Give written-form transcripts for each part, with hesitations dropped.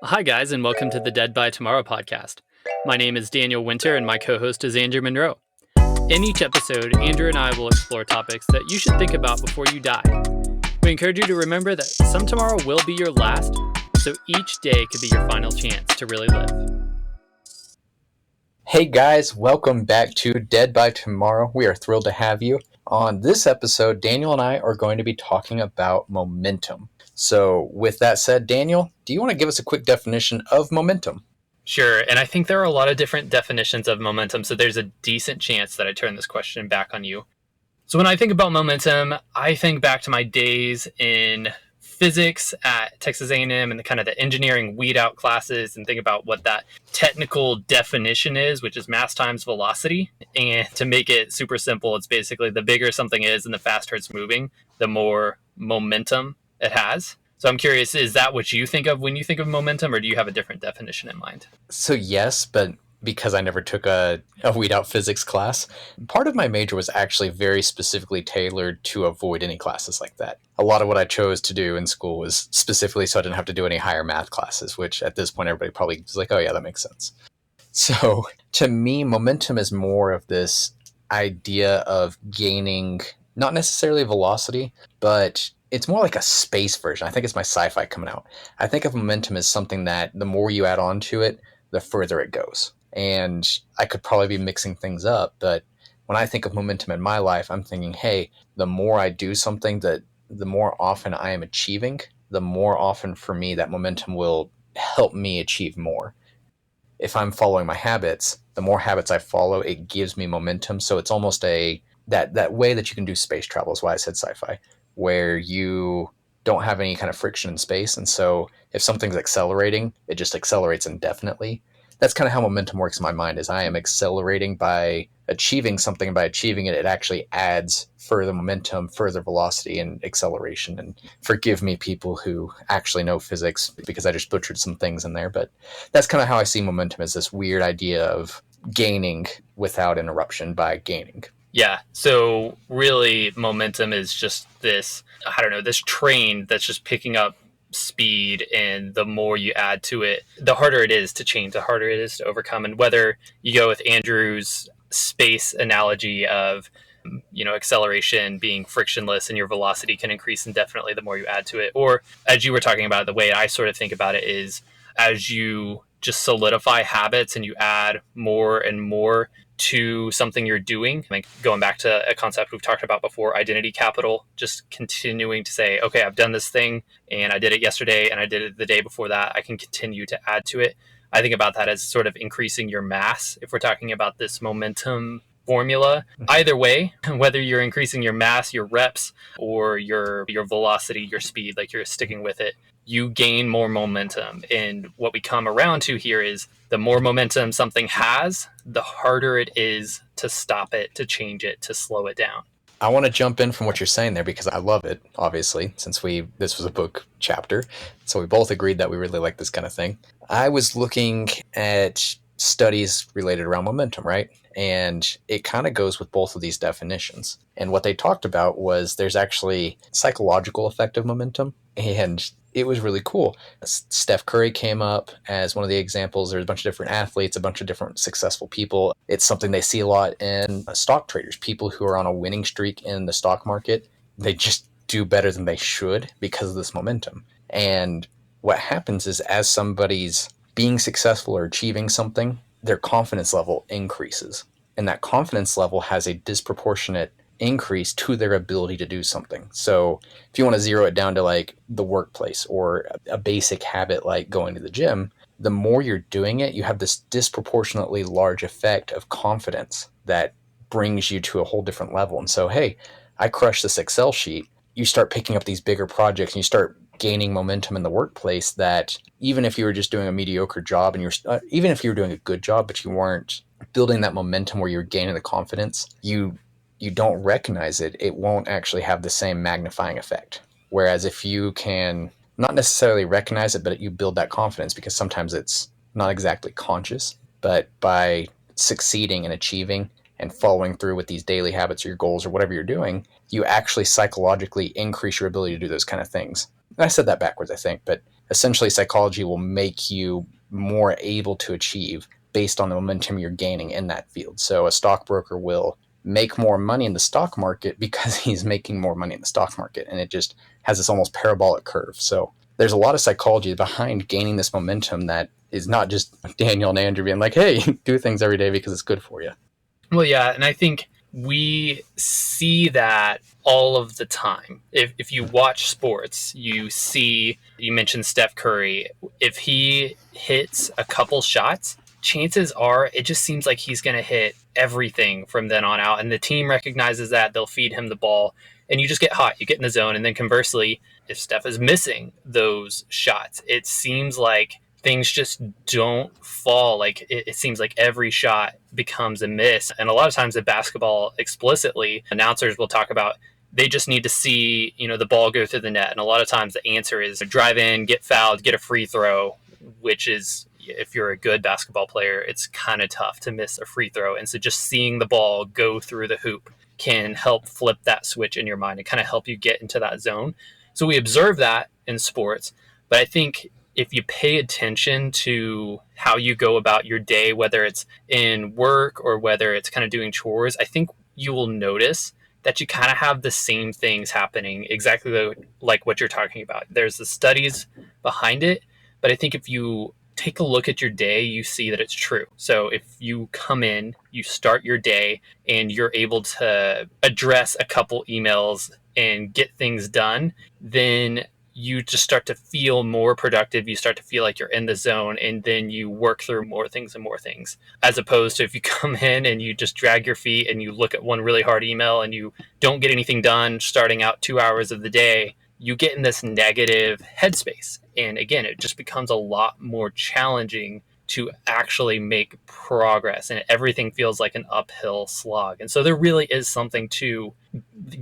Hi, guys, and welcome to the Dead by Tomorrow podcast. My name is Daniel Winter, and my co host is Andrew Monroe. In each episode, Andrew and I will explore topics that you should think about before you die. We encourage you to remember that some tomorrow will be your last, so each day could be your final chance to really live. Hey guys, welcome back to Dead by Tomorrow. We are thrilled to have you. On this episode, Daniel and I are going to be talking about momentum. So, with that said, Daniel, do you want to give us a quick definition of momentum? Sure, and I think there are a lot of different definitions of momentum, so there's a decent chance that I turn this question back on you. So when I think about momentum, I think back to my days in physics at Texas A&M and the kind of the engineering weed out classes and think about what that technical definition is, which is mass times velocity. And to make it super simple, it's basically the bigger something is and the faster it's moving, the more momentum it has. So I'm curious, is that what you think of when you think of momentum, or do you have a different definition in mind? So, yes, but because I never took a weed out physics class, part of my major was actually very specifically tailored to avoid any classes like that. A lot of what I chose to do in school was specifically so I didn't have to do any higher math classes, which at this point everybody probably is like, oh yeah, that makes sense. So to me, momentum is more of this idea of gaining not necessarily velocity, but it's more like a space version. I think it's my sci-fi coming out. I think of momentum as something that the more you add on to it, the further it goes. And I could probably be mixing things up, but when I think of momentum in my life, I'm thinking, hey, the more I do something, that the more often I am achieving, the more often for me that momentum will help me achieve more. If I'm following my habits, the more habits I follow, it gives me momentum. So it's almost that way that you can do space travel is why I said sci-fi, where you don't have any kind of friction in space. And so if something's accelerating, it just accelerates indefinitely. That's kind of how momentum works in my mind, is I am accelerating by achieving something, and by achieving it, it actually adds further momentum, further velocity and acceleration. And forgive me, people who actually know physics, because I just butchered some things in there, but that's kind of how I see momentum, as this weird idea of gaining without interruption by gaining. Yeah, so really momentum is just this, I don't know, this train that's just picking up speed, and the more you add to it, the harder it is to change, the harder it is to overcome. And whether you go with Andrew's space analogy of acceleration being frictionless and your velocity can increase indefinitely the more you add to it, or as you were talking about, the way I sort of think about it is as you just solidify habits and you add more and more to something you're doing, like going back to a concept we've talked about before, identity capital, just continuing to say, okay, I've done this thing and I did it yesterday and I did it the day before that, I can continue to add to it. I think about that as sort of increasing your mass if we're talking about this momentum formula. Either way, whether you're increasing your mass, your reps, or your velocity, your speed, like you're sticking with it, you gain more momentum. And what we come around to here is the more momentum something has, the harder it is to stop it, to change it, to slow it down. I want to jump in from what you're saying there, because I love it, obviously, since this was a book chapter. So we both agreed that we really like this kind of thing. I was looking at studies related around momentum, right? And it kind of goes with both of these definitions. And what they talked about was there's actually psychological effect of momentum, and it was really cool. Steph Curry came up as one of the examples. There's a bunch of different athletes, a bunch of different successful people. It's something they see a lot in stock traders, people who are on a winning streak in the stock market. They just do better than they should because of this momentum. And what happens is, as somebody's being successful or achieving something, their confidence level increases. And that confidence level has a disproportionate increase to their ability to do something. So if you want to zero it down to like the workplace or a basic habit like going to the gym, the more you're doing it, you have this disproportionately large effect of confidence that brings you to a whole different level. And so, hey, I crushed this Excel sheet. You start picking up these bigger projects and you start gaining momentum in the workplace, that even if you were just doing a mediocre job and even if you were doing a good job, but you weren't building that momentum where you're gaining the confidence, you don't recognize it, it won't actually have the same magnifying effect. Whereas if you can not necessarily recognize it, but you build that confidence, because sometimes it's not exactly conscious, but by succeeding and achieving and following through with these daily habits or your goals or whatever you're doing, you actually psychologically increase your ability to do those kind of things. And I said that backwards, I think, but essentially psychology will make you more able to achieve based on the momentum you're gaining in that field. So a stockbroker will make more money in the stock market because he's making more money in the stock market, and it just has this almost parabolic curve. So there's a lot of psychology behind gaining this momentum that is not just Daniel and Andrew being like, hey, do things every day because it's good for you. Well, yeah, and I think we see that all of the time. If you watch sports, you see, you mentioned Steph Curry. If he hits a couple shots, chances are it just seems like he's going to hit everything from then on out. And the team recognizes that, they'll feed him the ball, and you just get hot. You get in the zone. And then conversely, if Steph is missing those shots, it seems like things just don't fall. Like it seems like every shot becomes a miss. And a lot of times in basketball, explicitly, announcers will talk about they just need to see, the ball go through the net. And a lot of times the answer is drive in, get fouled, get a free throw, which is, if you're a good basketball player, it's kind of tough to miss a free throw. And so just seeing the ball go through the hoop can help flip that switch in your mind and kind of help you get into that zone. So we observe that in sports, but I think if you pay attention to how you go about your day, whether it's in work or whether it's kind of doing chores, I think you will notice that you kind of have the same things happening exactly like what you're talking about. There's the studies behind it, but I think if you take a look at your day, you see that it's true. So if you come in, you start your day, and you're able to address a couple emails and get things done, then you just start to feel more productive. You start to feel like you're in the zone, and then you work through more things and more things. As opposed to if you come in and you just drag your feet and you look at one really hard email and you don't get anything done starting out 2 hours of the day, you get in this negative headspace. And again, it just becomes a lot more challenging to actually make progress, and everything feels like an uphill slog. And so there really is something to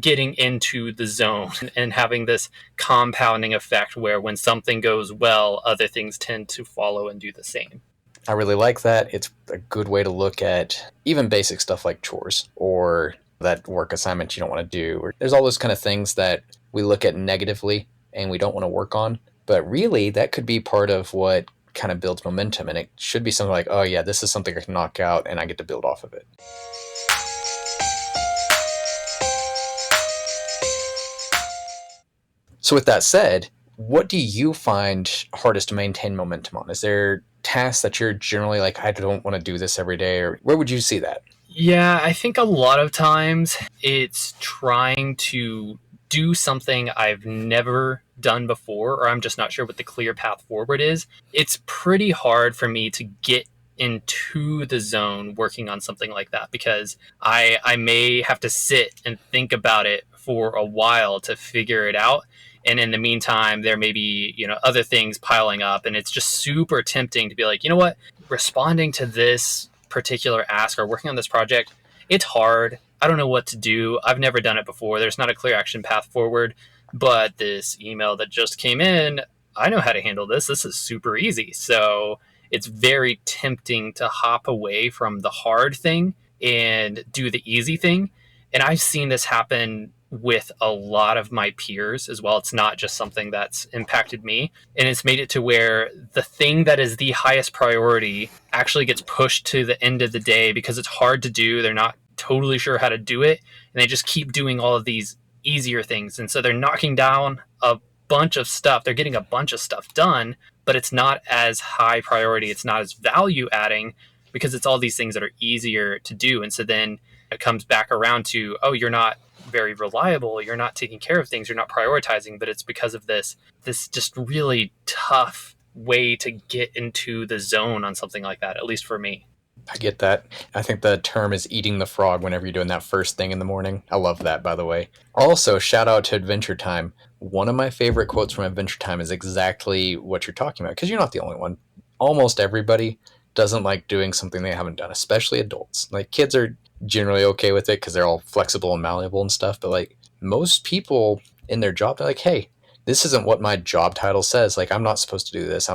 getting into the zone and having this compounding effect where when something goes well, other things tend to follow and do the same. I really like that. It's a good way to look at even basic stuff like chores or that work assignment you don't want to do. Or there's all those kind of things that we look at negatively and we don't want to work on. But really, that could be part of what kind of builds momentum. And it should be something like, oh, yeah, this is something I can knock out and I get to build off of it. So with that said, what do you find hardest to maintain momentum on? Is there tasks that you're generally like, I don't want to do this every day? Or where would you see that? Yeah, I think a lot of times it's trying to do something I've never done before, or I'm just not sure what the clear path forward is. It's pretty hard for me to get into the zone working on something like that because I may have to sit and think about it for a while to figure it out. And in the meantime, there may be, other things piling up, and it's just super tempting to be like, you know what, responding to this particular ask or working on this project, it's hard. I don't know what to do. I've never done it before. There's not a clear action path forward, but this email that just came in, I know how to handle this. This is super easy. So it's very tempting to hop away from the hard thing and do the easy thing. And I've seen this happen with a lot of my peers as well. It's not just something that's impacted me. And it's made it to where the thing that is the highest priority actually gets pushed to the end of the day because it's hard to do. They're not totally sure how to do it. And they just keep doing all of these easier things. And so they're knocking down a bunch of stuff. They're getting a bunch of stuff done, but it's not as high priority. It's not as value adding because it's all these things that are easier to do. And so then it comes back around to, oh, you're not very reliable, you're not taking care of things, you're not prioritizing, but it's because of this just really tough way to get into the zone on something like that, at least for me. I get that. I think the term is eating the frog whenever you're doing that first thing in the morning. I love that, by the way. Also, shout out to Adventure Time. One of my favorite quotes from Adventure Time is exactly what you're talking about, because you're not the only one. Almost everybody doesn't like doing something they haven't done, especially adults. Like, kids are generally okay with it because they're all flexible and malleable and stuff, but like most people in their job, they're like, hey, this isn't what my job title says. Like, I'm not supposed to do this.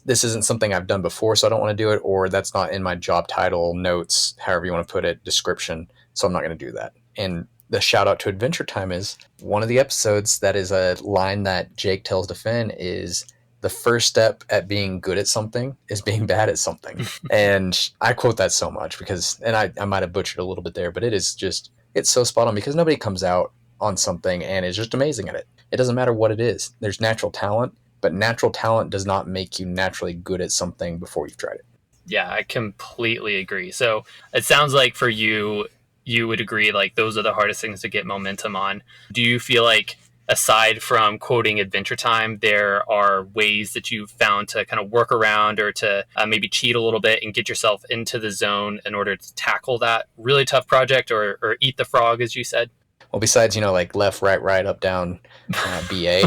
This isn't something I've done before, so I don't want to do it, or that's not in my job title, notes, however you want to put it, description, so I'm not going to do that. And the shout out to Adventure Time is one of the episodes that is a line that Jake tells to Finn is, the first step at being good at something is being bad at something. And I quote that so much because, and I might have butchered a little bit there, but it is just, it's so spot on because nobody comes out on something and is just amazing at it. It doesn't matter what it is. There's natural talent, but natural talent does not make you naturally good at something before you've tried it. Yeah, I completely agree. So it sounds like for you, you would agree like those are the hardest things to get momentum on. Do you feel like aside from quoting Adventure Time, there are ways that you've found to kind of work around or to maybe cheat a little bit and get yourself into the zone in order to tackle that really tough project or eat the frog, as you said? Well, besides, like left, right, up, down, BA.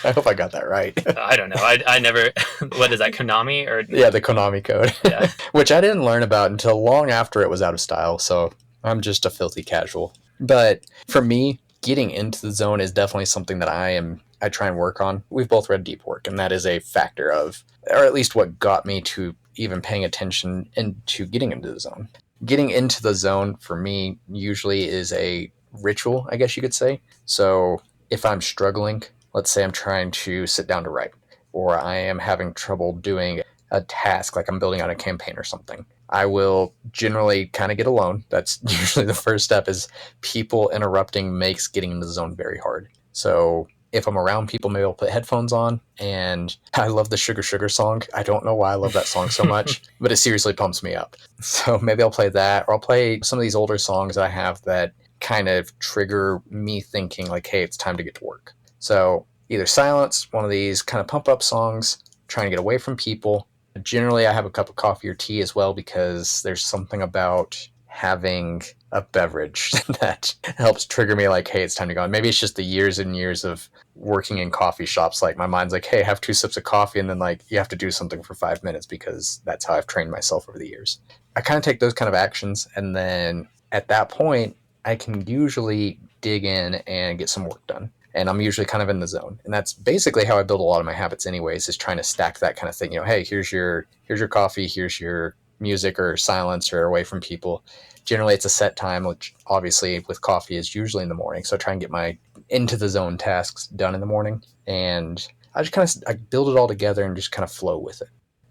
I hope I got that right. I don't know. I never, what is that, Konami? Or Yeah, the Konami code. Yeah. Which I didn't learn about until long after it was out of style, so I'm just a filthy casual. But for me, getting into the zone is definitely something that I try and work on. We've both read Deep Work, and that is a factor of, or at least what got me to even paying attention into getting into the zone. Getting into the zone for me usually is a ritual, I guess you could say. So if I'm struggling, let's say I'm trying to sit down to write, or I am having trouble doing a task, like I'm building out a campaign or something, I will generally kind of get alone. That's usually the first step, is people interrupting makes getting into the zone very hard. So if I'm around people, maybe I'll put headphones on. And I love the Sugar Sugar song. I don't know why I love that song so much, but it seriously pumps me up. So maybe I'll play that, or I'll play some of these older songs that I have that kind of trigger me thinking like, hey, it's time to get to work. So either silence, one of these kind of pump up songs, trying to get away from people. Generally, I have a cup of coffee or tea as well, because there's something about having a beverage that helps trigger me like, hey, it's time to go. And maybe it's just the years and years of working in coffee shops. Like my mind's like, hey, have 2 sips of coffee, and then like you have to do something for 5 minutes, because that's how I've trained myself over the years. I kind of take those kind of actions, and then at that point, I can usually dig in and get some work done. And I'm usually kind of in the zone. And that's basically how I build a lot of my habits anyways, is trying to stack that kind of thing. Hey, here's your coffee, here's your music or silence or away from people. Generally it's a set time, which obviously with coffee is usually in the morning. So I try and get my into the zone tasks done in the morning. And I just kind of I build it all together and just kind of flow with it.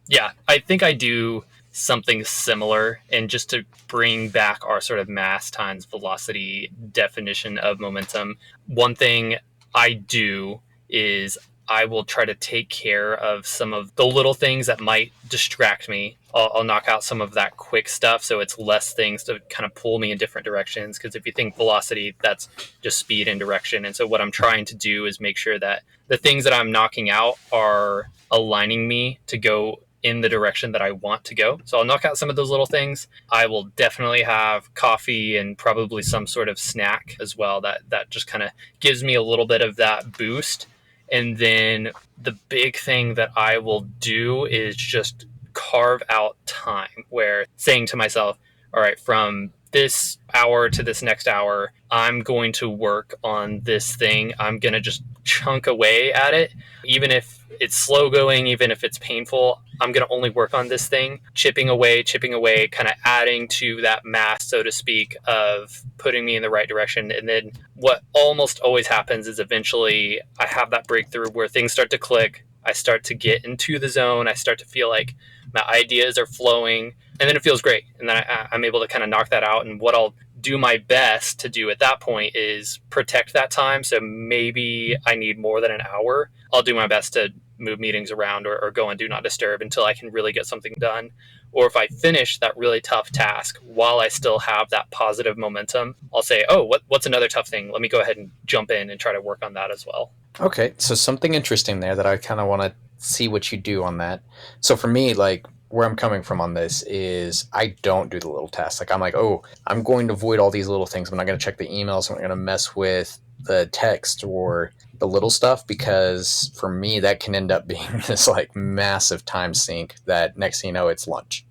Yeah, I think I do something similar. And just to bring back our sort of mass times velocity definition of momentum, one thing I do is I will try to take care of some of the little things that might distract me. I'll knock out some of that quick stuff, so it's less things to kind of pull me in different directions. Because if you think velocity, that's just speed and direction. And so what I'm trying to do is make sure that the things that I'm knocking out are aligning me to go in the direction that I want to go. So I'll knock out some of those little things. I will definitely have coffee and probably some sort of snack as well that just kind of gives me a little bit of that boost. And then the big thing that I will do is just carve out time, where saying to myself, all right, from this hour to this next hour, I'm going to work on this thing. I'm going to just chunk away at it. Even if it's slow going, even if it's painful, I'm going to only work on this thing, chipping away, kind of adding to that mass, so to speak, of putting me in the right direction. And then what almost always happens is eventually I have that breakthrough where things start to click. I start to get into the zone. I start to feel like my ideas are flowing, and then it feels great. And then I'm able to kind of knock that out. And what I'll do my best to do at that point is protect that time. So maybe I need more than an hour. I'll do my best to move meetings around or go on do not disturb until I can really get something done. Or if I finish that really tough task while I still have that positive momentum, I'll say, oh, what's another tough thing? Let me go ahead and jump in and try to work on that as well. Okay, so something interesting there that I kind of want to see what you do on that. So for me, like where I'm coming from on this is I don't do the little tasks. Like I'm like, oh, I'm going to avoid all these little things. I'm not going to check the emails. I'm not going to mess with the text or the little stuff, because for me that can end up being this like massive time sink that next thing you know it's lunch.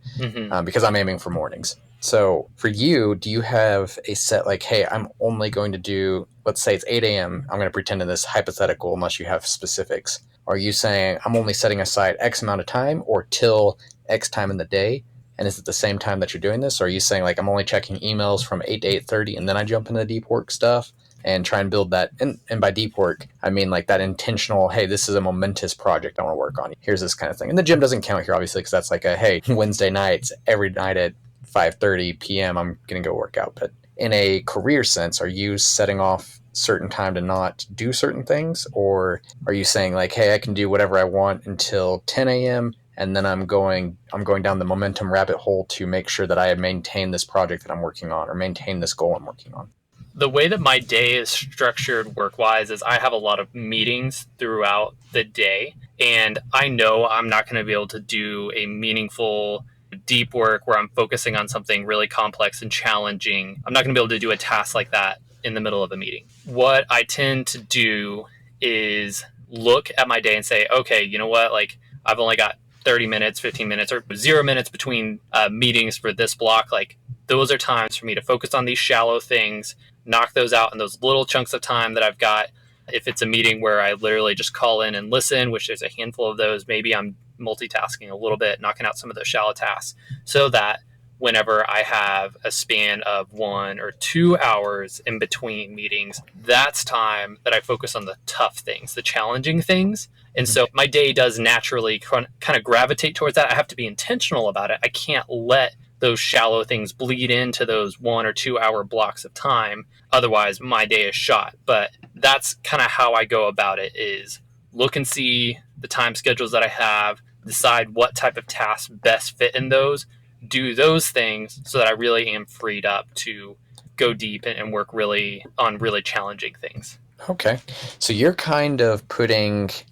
Because I'm aiming for mornings. So for you, do you have a set like, hey, I'm only going to do, let's say it's 8 a.m. I'm going to pretend in this hypothetical unless you have specifics. Are you saying I'm only setting aside X amount of time or till X time in the day? And is it the same time that you're doing this? Or are you saying like I'm only checking emails from 8 to 8:30 and then I jump into the deep work stuff? and try and build that. And by deep work, I mean like that intentional, hey, this is a momentous project I want to work on. Here's this kind of thing. And the gym doesn't count here, obviously, because that's like a, hey, Wednesday nights, every night at 5:30 p.m., I'm going to go work out. But in a career sense, are you setting off certain time to not do certain things? Or are you saying like, hey, I can do whatever I want until 10 a.m., and then I'm going down the momentum rabbit hole to make sure that I maintain this project that I'm working on or maintain this goal I'm working on? The way that my day is structured work wise is I have a lot of meetings throughout the day, and I know I'm not going to be able to do a meaningful deep work where I'm focusing on something really complex and challenging. I'm not going to be able to do a task like that in the middle of a meeting. What I tend to do is look at my day and say, okay, you know what, like I've only got 30 minutes, 15 minutes, or 0 minutes between meetings for this block. Like those are times for me to focus on these shallow things, knock those out in those little chunks of time that I've got. If it's a meeting where I literally just call in and listen, which there's a handful of those, maybe I'm multitasking a little bit, knocking out some of those shallow tasks so that whenever I have a span of 1 or 2 hours in between meetings, that's time that I focus on the tough things, the challenging things. And so my day does naturally kind of gravitate towards that. I have to be intentional about it. I can't let those shallow things bleed into those 1 or 2 hour blocks of time. Otherwise, my day is shot. But that's kind of how I go about it is look and see the time schedules that I have, decide what type of tasks best fit in those, do those things so that I really am freed up to go deep and work really on really challenging things. Okay. So you're kind of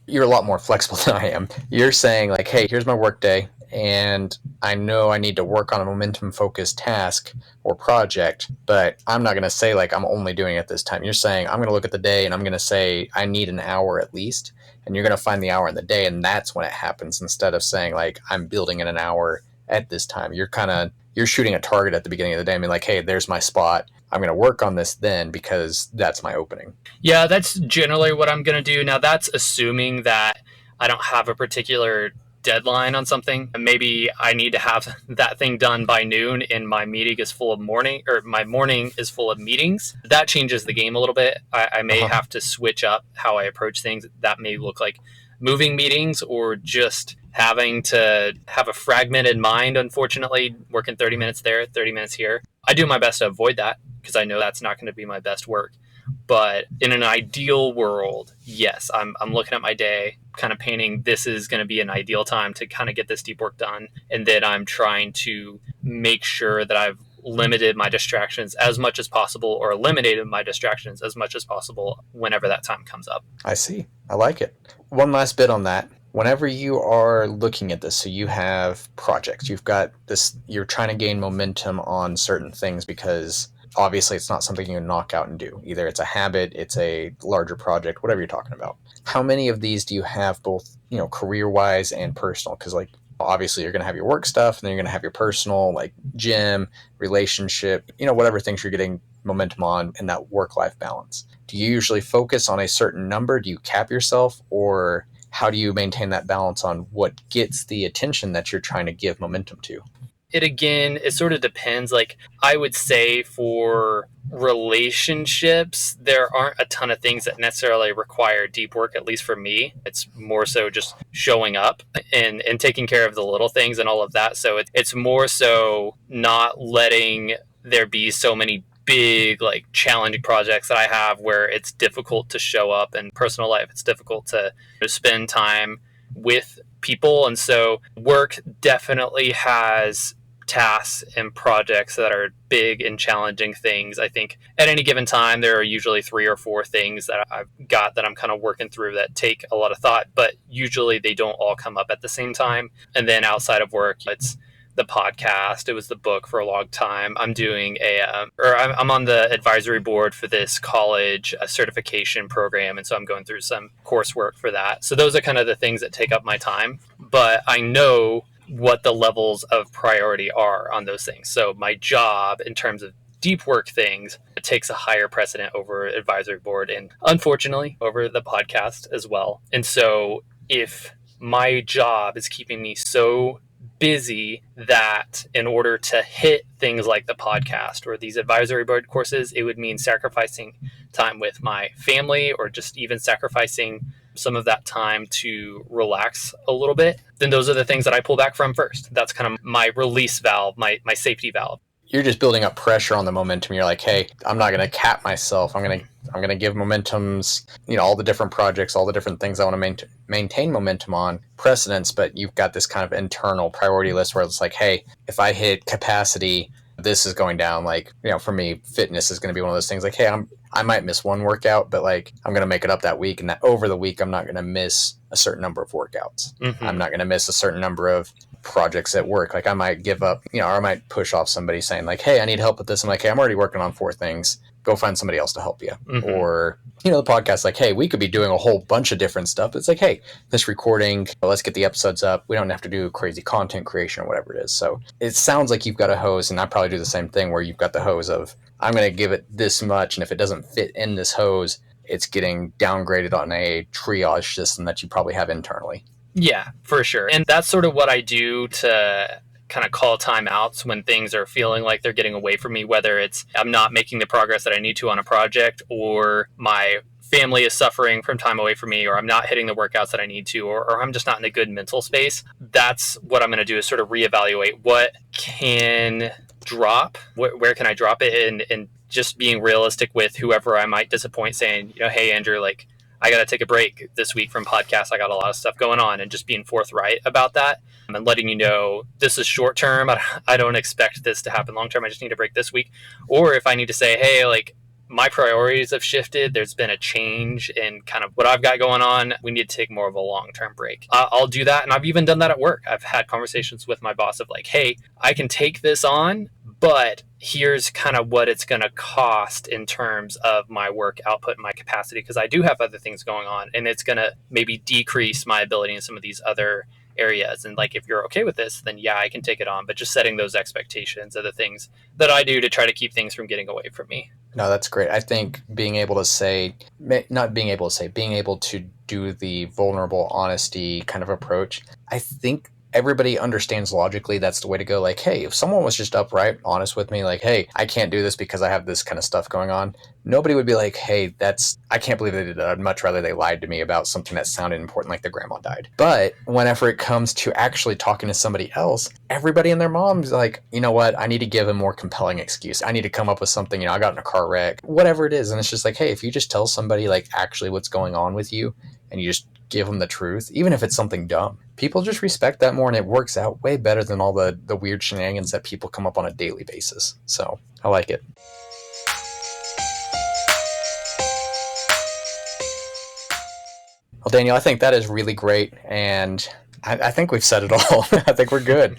you're a lot more flexible than I am. You're saying, like, hey, here's my work day, and I know I need to work on a momentum focused task or project, but I'm not going to say, like, I'm only doing it this time. You're saying, I'm going to look at the day and I'm going to say, I need an hour at least. And you're going to find the hour in the day, and that's when it happens instead of saying, like, I'm building in an hour at this time. You're shooting a target at the beginning of the day. I mean, like, hey, there's my spot. I'm going to work on this then because that's my opening. Yeah, that's generally what I'm going to do. Now, that's assuming that I don't have a particular deadline on something. Maybe I need to have that thing done by noon and my meeting is full of morning, or my morning is full of meetings. That changes the game a little bit. I may have to switch up how I approach things. That may look like moving meetings or just having to have a fragmented mind, unfortunately, working 30 minutes there, 30 minutes here. I do my best to avoid that because I know that's not going to be my best work. But in an ideal world, yes, I'm looking at my day, kind of painting this is going to be an ideal time to kind of get this deep work done. And then I'm trying to make sure that I've limited my distractions as much as possible or eliminated my distractions as much as possible whenever that time comes up. I see. I like it. One last bit on that. Whenever you are looking at this, so you have projects, you've got this, you're trying to gain momentum on certain things because obviously it's not something you can knock out and do. Either it's a habit, it's a larger project, whatever you're talking about. How many of these do you have both, career-wise and personal? Because, like, obviously you're going to have your work stuff and then you're going to have your personal, like gym, relationship, whatever things you're getting momentum on in that work-life balance. Do you usually focus on a certain number? Do you cap yourself? Or how do you maintain that balance on what gets the attention that you're trying to give momentum to? It sort of depends. Like, I would say for relationships, there aren't a ton of things that necessarily require deep work, at least for me. It's more so just showing up and taking care of the little things and all of that. So it's more so not letting there be so many big, like, challenging projects that I have where it's difficult to show up in personal life. It's difficult to spend time with people. And so work definitely has tasks and projects that are big and challenging things. I think at any given time, there are usually 3 or 4 things that I've got that I'm kind of working through that take a lot of thought, but usually they don't all come up at the same time. And then outside of work, it's the podcast. It was the book for a long time. I'm doing I'm on the advisory board for this college certification program. And so I'm going through some coursework for that. So those are kind of the things that take up my time. But I know what the levels of priority are on those things. So my job in terms of deep work things, it takes a higher precedent over advisory board and unfortunately over the podcast as well. And so if my job is keeping me so busy that in order to hit things like the podcast or these advisory board courses, it would mean sacrificing time with my family or just even sacrificing some of that time to relax a little bit, then those are the things that I pull back from first. That's kind of my release valve, my safety valve. You're just building up pressure on the momentum. You're like, hey, I'm not going to cap myself. I'm going to give momentums, all the different projects, all the different things I want to maintain momentum on precedence. But you've got this kind of internal priority list where it's like, hey, if I hit capacity, this is going down. Like, for me, fitness is going to be one of those things like, hey, I might miss one workout, but like I'm going to make it up that week. And that over the week, I'm not going to miss a certain number of workouts. Mm-hmm. I'm not going to miss a certain number of projects at work. Like I might give up, or I might push off somebody saying like, hey, I need help with this. I'm like, hey, I'm already working on 4 things. Go find somebody else to help you. Mm-hmm. Or, the podcast, like, hey, we could be doing a whole bunch of different stuff. It's like, hey, this recording, let's get the episodes up. We don't have to do crazy content creation or whatever it is. So it sounds like you've got a hose, and I probably do the same thing where you've got the hose of, I'm going to give it this much. And if it doesn't fit in this hose, it's getting downgraded on a triage system that you probably have internally. Yeah, for sure. And that's sort of what I do to kind of call timeouts when things are feeling like they're getting away from me, whether it's I'm not making the progress that I need to on a project, or my family is suffering from time away from me, or I'm not hitting the workouts that I need to, or I'm just not in a good mental space. That's what I'm going to do, is sort of reevaluate what can drop, where can I drop it, and just being realistic with whoever I might disappoint, saying, hey, Andrew, like, I got to take a break this week from podcasts. I got a lot of stuff going on, and just being forthright about that and letting you know this is short term. I don't expect this to happen long term. I just need a break this week. Or if I need to say, hey, like, my priorities have shifted. There's been a change in kind of what I've got going on. We need to take more of a long-term break. I'll do that. And I've even done that at work. I've had conversations with my boss of like, hey, I can take this on, but here's kind of what it's going to cost in terms of my work output and my capacity, because I do have other things going on, and it's going to maybe decrease my ability in some of these other areas. And like, if you're okay with this, then yeah, I can take it on. But just setting those expectations are the things that I do to try to keep things from getting away from me. No, that's great. I think being able to do the vulnerable honesty kind of approach, I think everybody understands logically that's the way to go. Like, hey, if someone was just upright, honest with me, like, hey, I can't do this because I have this kind of stuff going on, nobody would be like, hey, I can't believe they did that. I'd much rather they lied to me about something that sounded important, like their grandma died. But whenever it comes to actually talking to somebody else, everybody and their mom's like, you know what, I need to give a more compelling excuse. I need to come up with something, I got in a car wreck, whatever it is. And it's just like, hey, if you just tell somebody like actually what's going on with you, and you just give them the truth, even if it's something dumb, people just respect that more, and it works out way better than all the weird shenanigans that people come up on a daily basis. So I like it. Well, Daniel, I think that is really great, and I think we've said it all. I think we're good.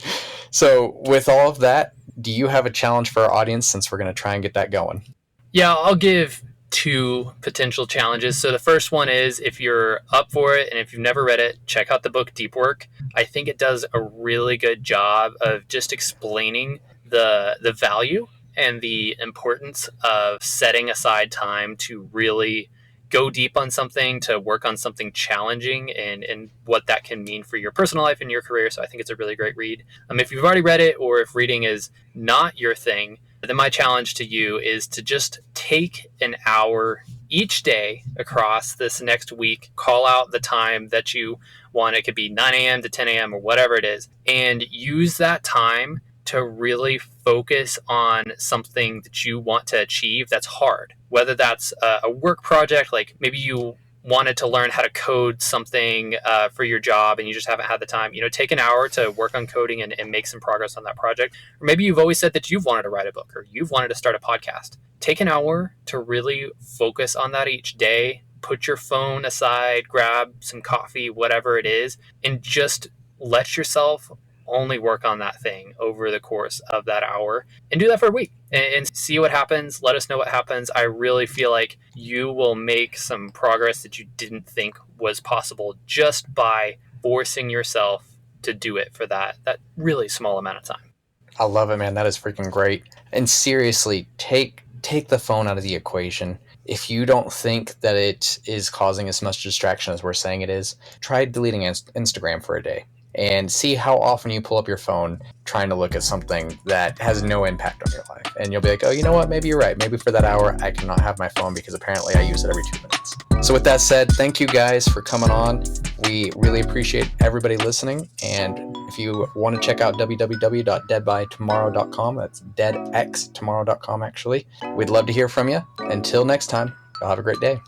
So with all of that, do you have a challenge for our audience, since we're going to try and get that going? Yeah, I'll give 2 potential challenges. So the first one is, if you're up for it and if you've never read it, check out the book Deep Work. I think it does a really good job of just explaining the value and the importance of setting aside time to really go deep on something, to work on something challenging, and what that can mean for your personal life and your career. So I think it's a really great read. If you've already read it, or if reading is not your thing, then my challenge to you is to just take an hour each day across this next week, call out the time that you want. It could be 9 a.m. to 10 a.m. or whatever it is, and use that time to really focus on something that you want to achieve that's hard. Whether that's a work project, like maybe you wanted to learn how to code something for your job and you just haven't had the time, take an hour to work on coding and make some progress on that project. Or maybe you've always said that you've wanted to write a book, or you've wanted to start a podcast. Take an hour to really focus on that each day. Put your phone aside, grab some coffee, whatever it is, and just let yourself only work on that thing over the course of that hour, and do that for a week and see what happens. Let us know what happens. I really feel like you will make some progress that you didn't think was possible just by forcing yourself to do it for that really small amount of time. I love it, man. That is freaking great. And seriously, take the phone out of the equation. If you don't think that it is causing as much distraction as we're saying it is, try deleting Instagram for a day. and see how often you pull up your phone trying to look at something that has no impact on your life. And you'll be like, oh, you know what? Maybe you're right. Maybe for that hour, I cannot have my phone because apparently I use it every 2 minutes. So with that said, thank you guys for coming on. We really appreciate everybody listening. And if you want to check out www.deadbytomorrow.com, that's deadxtomorrow.com actually, we'd love to hear from you. Until next time, y'all have a great day.